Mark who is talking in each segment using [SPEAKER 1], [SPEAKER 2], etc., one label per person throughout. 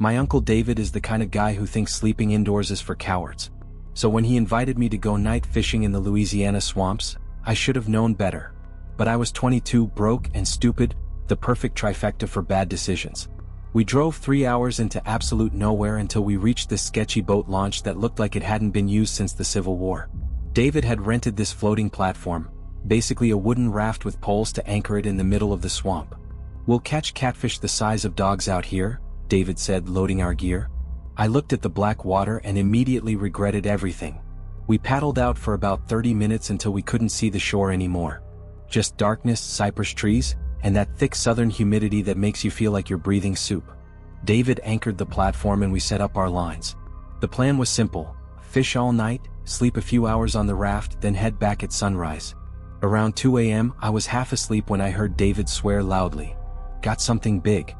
[SPEAKER 1] My Uncle David is the kind of guy who thinks sleeping indoors is for cowards. So when he invited me to go night fishing in the Louisiana swamps, I should have known better. But I was 22, broke and stupid, the perfect trifecta for bad decisions. We drove 3 hours into absolute nowhere until we reached this sketchy boat launch that looked like it hadn't been used since the Civil War. David had rented this floating platform, basically a wooden raft with poles to anchor it in the middle of the swamp. "We'll catch catfish the size of dogs out here," David said, loading our gear. I looked at the black water and immediately regretted everything. We paddled out for about 30 minutes until we couldn't see the shore anymore. Just darkness, cypress trees, and that thick southern humidity that makes you feel like you're breathing soup. David anchored the platform and we set up our lines. The plan was simple: fish all night, sleep a few hours on the raft, then head back at sunrise. Around 2 a.m., I was half asleep when I heard David swear loudly. "Got something big,"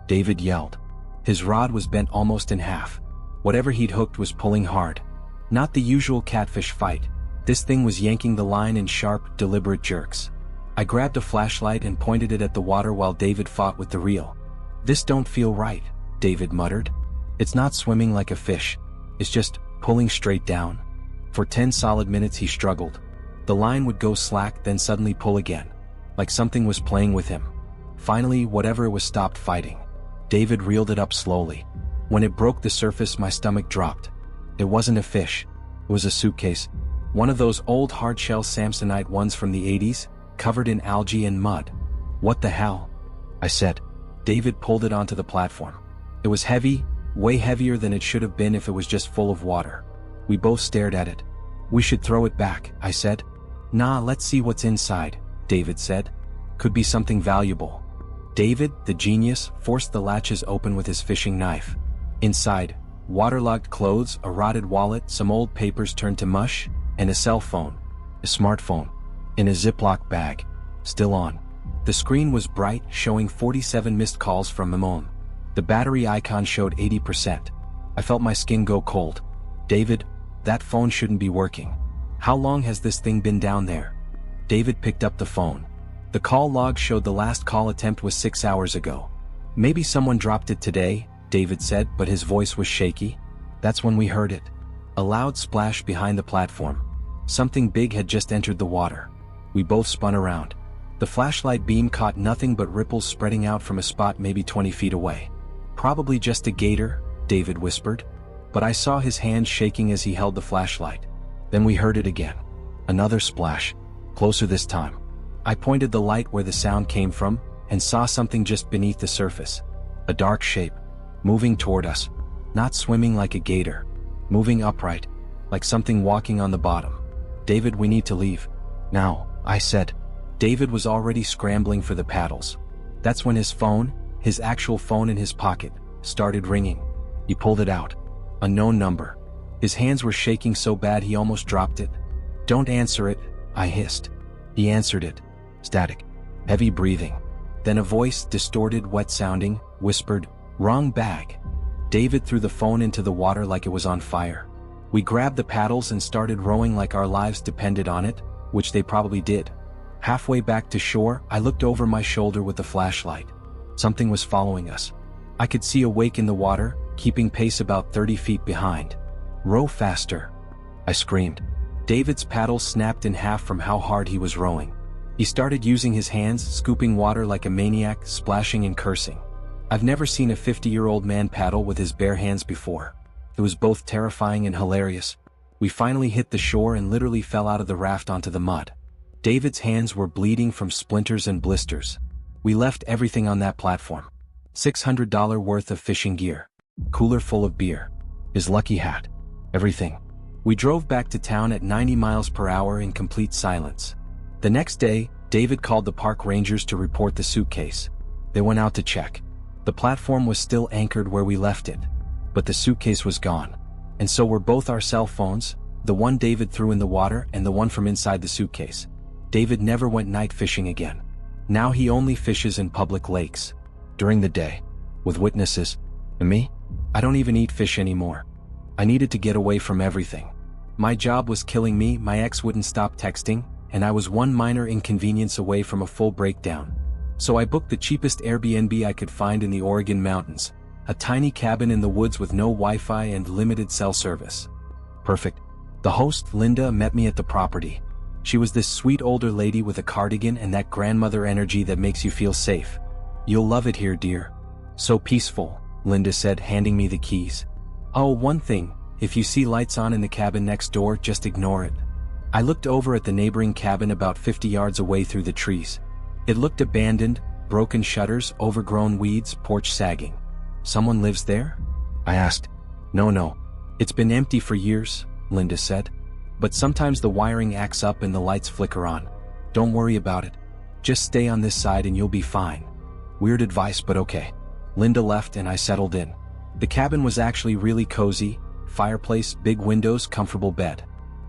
[SPEAKER 1] David yelled. His rod was bent almost in half. Whatever he'd hooked was pulling hard. Not the usual catfish fight. This thing was yanking the line in sharp, deliberate jerks. I grabbed a flashlight and pointed it at the water while David fought with the reel. "This don't feel right," David muttered. "It's not swimming like a fish. It's just pulling straight down." For 10 solid minutes he struggled. The line would go slack, then suddenly pull again, like something was playing with him. Finally, whatever it was stopped fighting. David reeled it up slowly. When it broke the surface, my stomach dropped. It wasn't a fish. It was a suitcase. One of those old hard-shell Samsonite ones from the 80s, covered in algae and mud. "What the hell?" I said. David pulled it onto the platform. It was heavy, way heavier than it should have been if it was just full of water. We both stared at it. "We should throw it back," I said. "Nah, let's see what's inside," David said. "Could be something valuable." David, the genius, forced the latches open with his fishing knife. Inside, waterlogged clothes, a rotted wallet, some old papers turned to mush, and a cell phone, a smartphone, in a Ziploc bag, still on. The screen was bright, showing 47 missed calls from Mamon. The battery icon showed 80%. I felt my skin go cold. "David, that phone shouldn't be working. How long has this thing been down there?" David picked up the phone. The call log showed the last call attempt was 6 hours ago. "Maybe someone dropped it today," David said, but his voice was shaky. That's when we heard it. A loud splash behind the platform. Something big had just entered the water. We both spun around. The flashlight beam caught nothing but ripples spreading out from a spot maybe 20 feet away. "Probably just a gator," David whispered. But I saw his hand shaking as he held the flashlight. Then we heard it again. Another splash. Closer this time. I pointed the light where the sound came from, and saw something just beneath the surface. A dark shape. Moving toward us. Not swimming like a gator. Moving upright. Like something walking on the bottom. "David, we need to leave. Now," I said. David was already scrambling for the paddles. That's when his phone, his actual phone in his pocket, started ringing. He pulled it out. Unknown number. His hands were shaking so bad he almost dropped it. "Don't answer it," I hissed. He answered it. Static. Heavy breathing. Then a voice, distorted, wet-sounding, whispered, "Wrong bag." David threw the phone into the water like it was on fire. We grabbed the paddles and started rowing like our lives depended on it, which they probably did. Halfway back to shore, I looked over my shoulder with the flashlight. Something was following us. I could see a wake in the water, keeping pace about 30 feet behind. "Row faster," I screamed. David's paddle snapped in half from how hard he was rowing. He started using his hands, scooping water like a maniac, splashing and cursing. I've never seen a 50-year-old man paddle with his bare hands before. It was both terrifying and hilarious. We finally hit the shore and literally fell out of the raft onto the mud. David's hands were bleeding from splinters and blisters. We left everything on that platform. $600 worth of fishing gear. Cooler full of beer. His lucky hat. Everything. We drove back to town at 90 miles per hour in complete silence. The next day, David called the park rangers to report the suitcase. They went out to check. The platform was still anchored where we left it, but the suitcase was gone. And so were both our cell phones, the one David threw in the water and the one from inside the suitcase. David never went night fishing again. Now he only fishes in public lakes. During the day. With witnesses. And me? I don't even eat fish anymore. I needed to get away from everything. My job was killing me, my ex wouldn't stop texting, and I was one minor inconvenience away from a full breakdown. So I booked the cheapest Airbnb I could find in the Oregon mountains, A tiny cabin in the woods with no Wi-Fi and limited cell service. Perfect. The host, Linda, met me at the property. She was this sweet older lady with a cardigan and that grandmother energy that makes you feel safe. You'll love it here, dear. So peaceful, Linda said, handing me the keys. Oh, one thing, if you see lights on in the cabin next door, just ignore it. I looked over at the neighboring cabin about 50 yards away through the trees. It looked abandoned, broken shutters, overgrown weeds, porch sagging. Someone lives there? I asked. No. It's been empty for years, Linda said. But sometimes the wiring acts up and the lights flicker on. Don't worry about it. Just stay on this side and you'll be fine. Weird advice, but okay. Linda left and I settled in. The cabin was actually really cozy, fireplace, big windows, comfortable bed.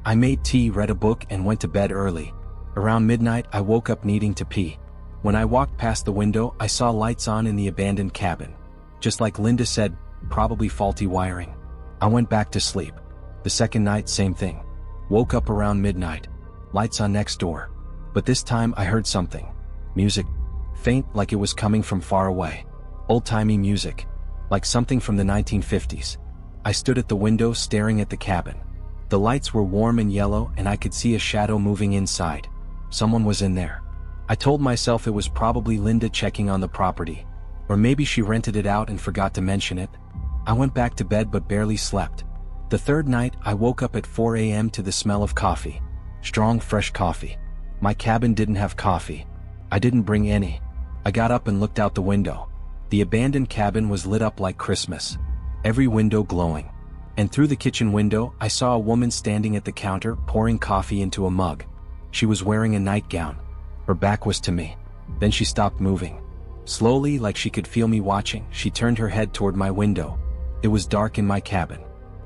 [SPEAKER 1] I made tea, read a book, and went to bed early. Around midnight, I woke up needing to pee. When I walked past the window, I saw lights on in the abandoned cabin. Just like Linda said, probably faulty wiring. I went back to sleep. The second night, same thing. Woke up around midnight. Lights on next door. But this time I heard something. Music. Faint, like it was coming from far away. Old-timey music. Like something from the 1950s. I stood at the window staring at the cabin. The lights were warm and yellow and I could see a shadow moving inside. Someone was in there. I told myself it was probably Linda checking on the property. Or maybe she rented it out and forgot to mention it. I went back to bed but barely slept. The third night, I woke up at 4 a.m. to the smell of coffee. Strong, fresh coffee. My cabin didn't have coffee. I didn't bring any. I got up and looked out the window. The abandoned cabin was lit up like Christmas. Every window glowing. And through the kitchen window, I saw a woman standing at the counter, pouring coffee into a mug. She was wearing a nightgown. Her back was to me. Then she stopped moving. Slowly, like she could feel me watching, she turned her head toward my window. It was dark in my cabin.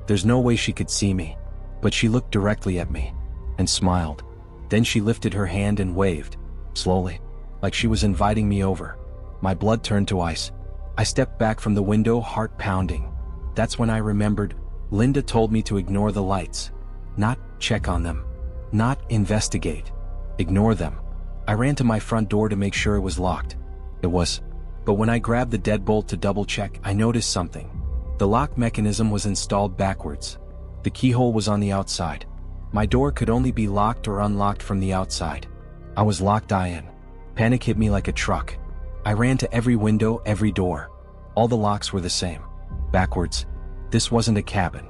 [SPEAKER 1] There's no way she could see me. But she looked directly at me. And smiled. Then she lifted her hand and waved. Slowly. Like she was inviting me over. My blood turned to ice. I stepped back from the window, heart pounding. That's when I remembered. Linda told me to ignore the lights. Not check on them. Not investigate. Ignore them. I ran to my front door to make sure it was locked. It was. But when I grabbed the deadbolt to double check, I noticed something. The lock mechanism was installed backwards. The keyhole was on the outside. My door could only be locked or unlocked from the outside. I was locked in. Panic hit me like a truck. I ran to every window, every door. All the locks were the same. Backwards. This wasn't a cabin.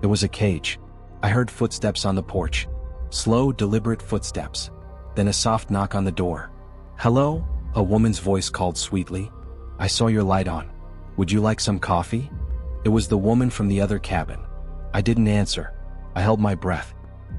[SPEAKER 1] It was a cage. I heard footsteps on the porch. Slow, deliberate footsteps. Then a soft knock on the door. Hello? A woman's voice called sweetly. I saw your light on. Would you like some coffee? It was the woman from the other cabin. I didn't answer. I held my breath.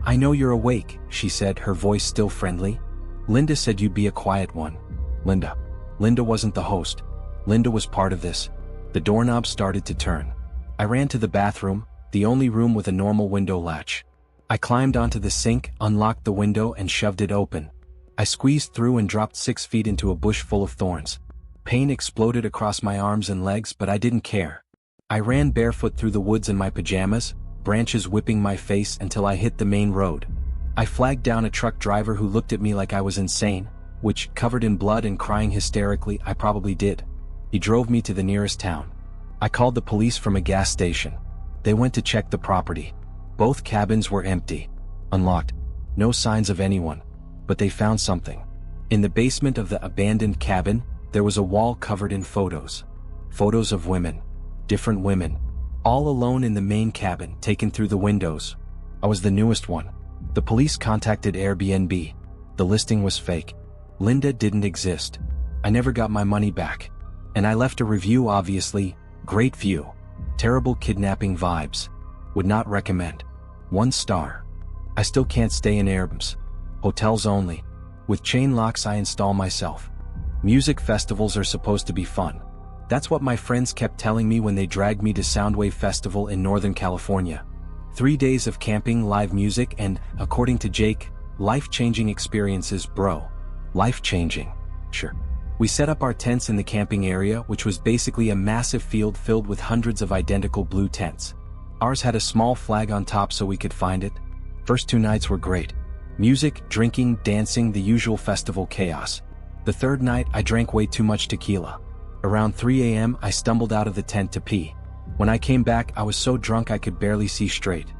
[SPEAKER 1] I know you're awake, she said, her voice still friendly. Linda said you'd be a quiet one. Linda. Linda wasn't the host. Linda was part of this. The doorknob started to turn. I ran to the bathroom, the only room with a normal window latch. I climbed onto the sink, unlocked the window, and shoved it open. I squeezed through and dropped 6 feet into a bush full of thorns. Pain exploded across my arms and legs, but I didn't care. I ran barefoot through the woods in my pajamas, branches whipping my face until I hit the main road. I flagged down a truck driver who looked at me like I was insane, which, covered in blood and crying hysterically, I probably did. He drove me to the nearest town. I called the police from a gas station. They went to check the property. Both cabins were empty. Unlocked. No signs of anyone. But they found something. In the basement of the abandoned cabin, there was a wall covered in photos. Photos of women. Different women. All alone in the main cabin, taken through the windows. I was the newest one. The police contacted Airbnb. The listing was fake. Linda didn't exist. I never got my money back. And I left a review, obviously. Great view. Terrible kidnapping vibes. Would not recommend. 1 star. I still can't stay in Airbnbs. Hotels only. With chain locks I install myself. Music festivals are supposed to be fun. That's what my friends kept telling me when they dragged me to Soundwave Festival in Northern California. 3 days of camping, live music, and, according to Jake, life-changing experiences, bro. Life-changing. Sure. We set up our tents in the camping area, which was basically a massive field filled with hundreds of identical blue tents. Ours had a small flag on top so we could find it. First 2 nights were great. Music, drinking, dancing, the usual festival chaos. The third night, I drank way too much tequila. Around 3 a.m. I stumbled out of the tent to pee. When I came back, I was so drunk I could barely see straight.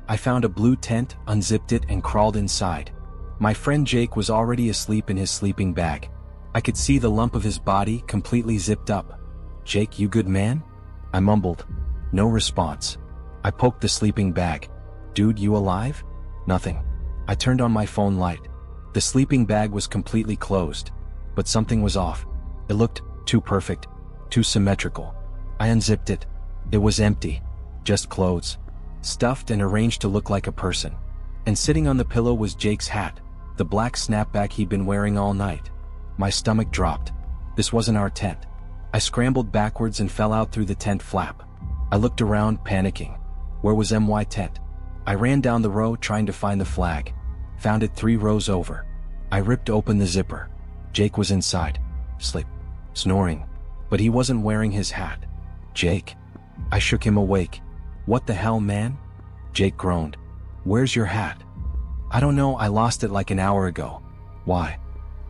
[SPEAKER 1] I found a blue tent, unzipped it, and crawled inside. My friend Jake was already asleep in his sleeping bag. I could see the lump of his body completely zipped up. "Jake, you good man?" I mumbled. No response. I poked the sleeping bag. "Dude, you alive?" Nothing. I turned on my phone light. The sleeping bag was completely closed. But something was off. It looked too perfect, too symmetrical. I unzipped it. It was empty. Just clothes. Stuffed and arranged to look like a person. And sitting on the pillow was Jake's hat, the black snapback he'd been wearing all night. My stomach dropped. This wasn't our tent. I scrambled backwards and fell out through the tent flap. I looked around, panicking. Where was MY tent? I ran down the row trying to find the flag. Found it 3 rows over. I ripped open the zipper. Jake was inside. Snoring. But he wasn't wearing his hat. "Jake?" I shook him awake. "What the hell, man?" Jake groaned. "Where's your hat?" "I don't know, I lost it like an hour ago." "Why?"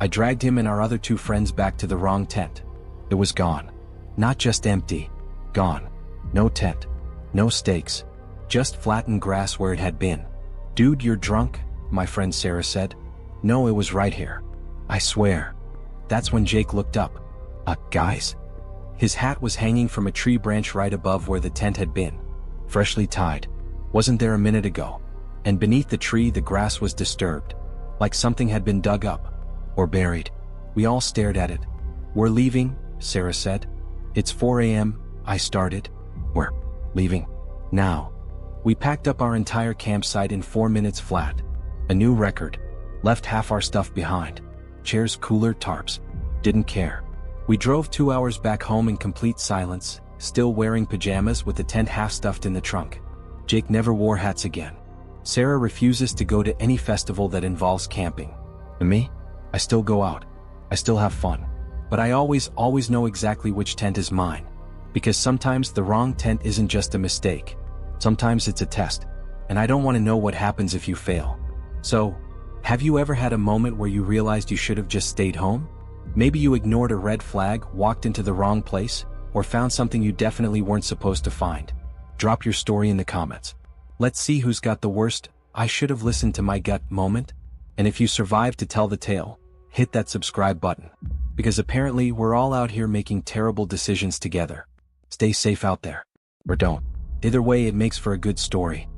[SPEAKER 1] I dragged him and our other 2 friends back to the wrong tent. It was gone. Not just empty. Gone. No tent. No stakes. Just flattened grass where it had been. "Dude, you're drunk," my friend Sarah said. "No, it was right here. I swear." That's when Jake looked up. Guys. His hat was hanging from a tree branch right above where the tent had been. Freshly tied. Wasn't there a minute ago. And beneath the tree the grass was disturbed. Like something had been dug up. Or buried. We all stared at it. "We're leaving," Sarah said. "It's 4 a.m., I started." "We're leaving now." We packed up our entire campsite in 4 minutes flat. A new record. Left half our stuff behind. Chairs, cooler, tarps. Didn't care. We drove 2 hours back home in complete silence, still wearing pajamas with the tent half stuffed in the trunk. Jake never wore hats again. Sarah refuses to go to any festival that involves camping. And me? I still go out. I still have fun. But I always know exactly which tent is mine. Because sometimes the wrong tent isn't just a mistake. Sometimes it's a test. And I don't want to know what happens if you fail. So, have you ever had a moment where you realized you should have just stayed home? Maybe you ignored a red flag, walked into the wrong place, or found something you definitely weren't supposed to find. Drop your story in the comments. Let's see who's got the worst "I should have listened to my gut" moment. And if you survived to tell the tale, hit that subscribe button. Because apparently we're all out here making terrible decisions together. Stay safe out there. Or don't. Either way, it makes for a good story.